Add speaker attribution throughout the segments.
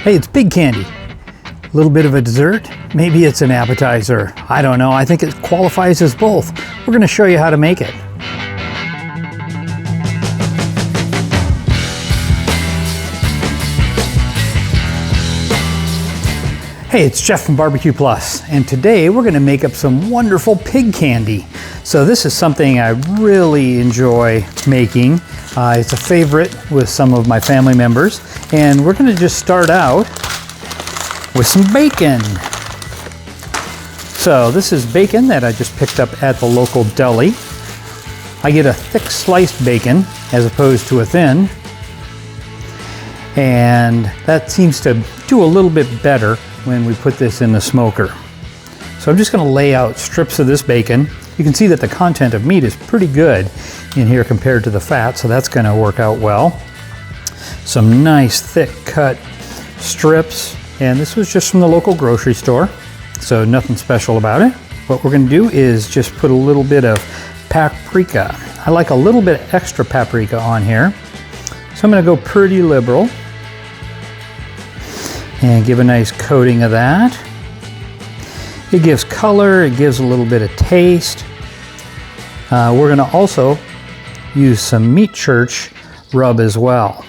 Speaker 1: Hey, it's pig candy. A little bit of a dessert. Maybe it's an appetizer. I don't know. I think it qualifies as both. We're going to show you how to make it. Hey, it's Jeff from BBQPlus, and today we're going to make up some wonderful pig candy. So this is something I really enjoy making. It's a favorite with some of my family members, and we're going to just start out with some bacon. So this is bacon that I just picked up at the local deli. I get a thick sliced bacon as opposed to a thin, and that seems to do a little bit better when we put this in the smoker. So I'm just going to lay out strips of this bacon. You can see that the content of meat is pretty good in here compared to the fat, so that's going to work out well. Some nice thick cut strips, and this was just from the local grocery store, so nothing special about it. What we're going to do is just put a little bit of paprika. I like a little bit extra paprika on here, so I'm going to go pretty liberal and give a nice coating of that. It gives color, it gives a little bit of taste. We're going to also use some meat church rub as well.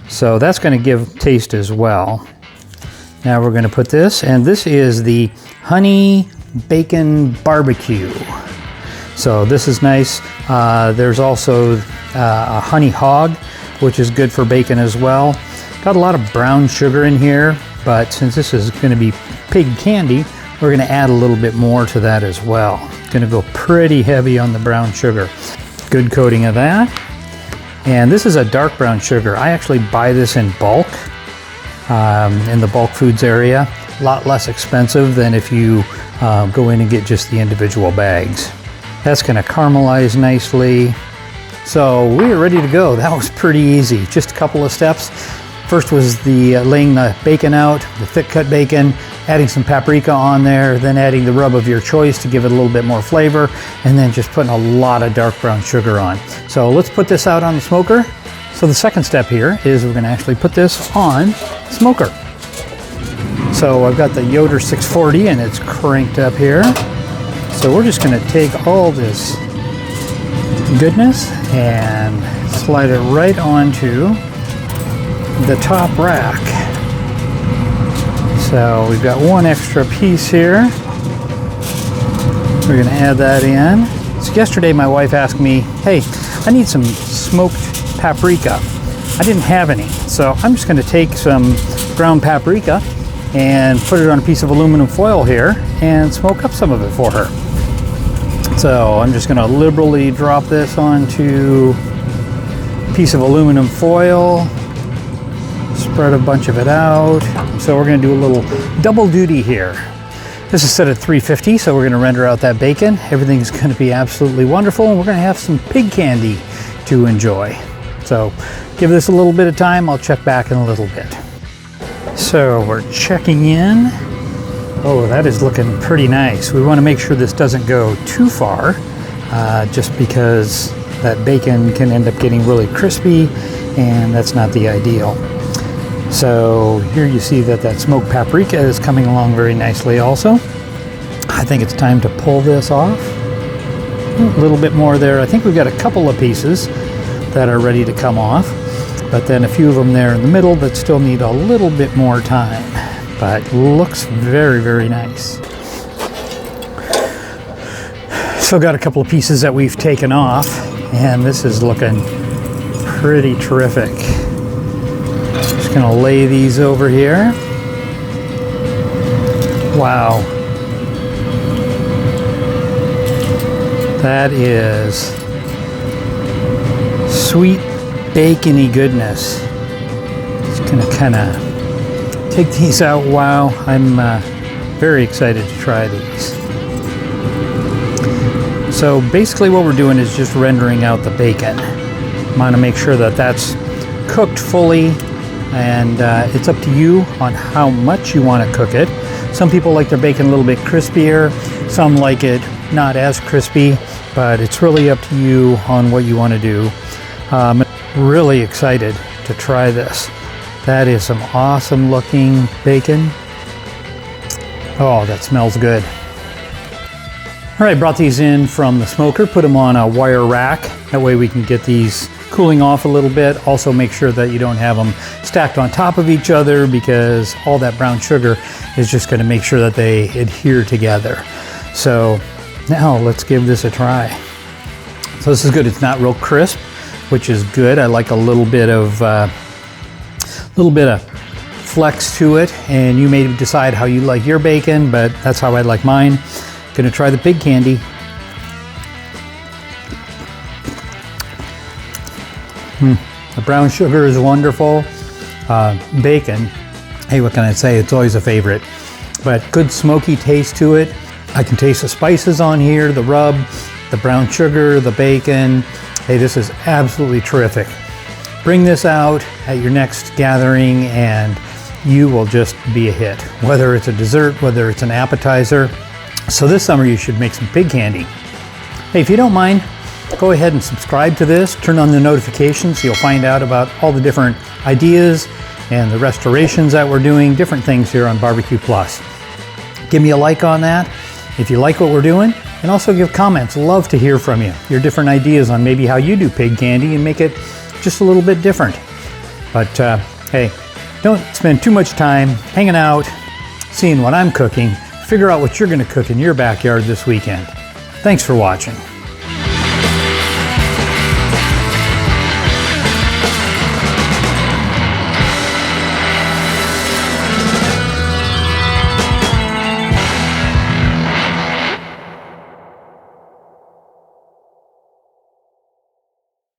Speaker 1: So that's going to give taste as well. Now we're going to put this, and this is the honey bacon barbecue. So this is nice. There's also a honey hog, which is good for bacon as well. Got a lot of brown sugar in here, but since this is going to be pig candy, we're going to add a little bit more to that as well. Going to go pretty heavy on the brown sugar. Good coating of that. And this is a dark brown sugar. I actually buy this in bulk in the bulk foods area. A lot less expensive than if you go in and get just the individual bags. That's going to caramelize nicely. So we are ready to go. That was pretty easy. Just a couple of steps. First was the laying the bacon out, the thick cut bacon, adding some paprika on there, then adding the rub of your choice to give it a little bit more flavor, and then just putting a lot of dark brown sugar on. So let's put this out on the smoker. So the second step here is we're going to actually put this on smoker. So I've got the Yoder 640 and it's cranked up here. So we're just going to take all this goodness and slide it right onto the top rack. So we've got one extra piece here. We're going to add that in. So yesterday my wife asked me, hey, I need some smoked paprika. I didn't have any, so I'm just going to take some ground paprika and put it on a piece of aluminum foil here and smoke up some of it for her. So I'm just going to liberally drop this onto a piece of aluminum foil. Spread a bunch of it out. So we're going to do a little double duty here. This is set at 350, so we're going to render out that bacon. Everything's going to be absolutely wonderful, and we're going to have some pig candy to enjoy. So give this a little bit of time. I'll check back in a little bit. So we're checking in. Oh, that is looking pretty nice. We want to make sure this doesn't go too far, just because that bacon can end up getting really crispy, and that's not the ideal. So here you see that smoked paprika is coming along very nicely also. I think it's time to pull this off. A little bit more there. I think we've got a couple of pieces that are ready to come off, but then a few of them there in the middle that still need a little bit more time, but looks very, very nice. So got a couple of pieces that we've taken off, and this is looking pretty terrific. Just gonna lay these over here. Wow. That is sweet bacony goodness. Just gonna kind of take these out. Wow, I'm very excited to try these. So basically what we're doing is just rendering out the bacon. I want to make sure that that's cooked fully, and it's up to you on how much you want to cook it. Some people like their bacon a little bit crispier, some like it not as crispy, but it's really up to you on what you want to do. I'm really excited to try this. That is some awesome looking bacon. Oh, that smells good. All right, brought these in from the smoker, put them on a wire rack. That way we can get these cooling off a little bit. Also make sure that you don't have them stacked on top of each other, because all that brown sugar is just going to make sure that they adhere together. So now let's give this a try. So this is good. It's not real crisp, which is good. I like a little bit of flex to it, and you may decide how you like your bacon, but that's how I like mine. Gonna try the pig candy. The brown sugar is wonderful. Bacon, hey, what can I say? It's always a favorite. But good smoky taste to it. I can taste the spices on here, the rub, the brown sugar, the bacon. Hey, this is absolutely terrific. Bring this out at your next gathering and you will just be a hit. Whether it's a dessert, whether it's an appetizer. So this summer you should make some pig candy. Hey, if you don't mind, go ahead and subscribe to this, turn on the notifications so you'll find out about all the different ideas and the restorations that we're doing, different things here on BBQPlus. Give me a like on that if you like what we're doing, and also give comments. Love to hear from you, your different ideas on maybe how you do pig candy and make it just a little bit different. But hey, don't spend too much time hanging out, seeing what I'm cooking. Figure out what you're going to cook in your backyard this weekend. Thanks for watching.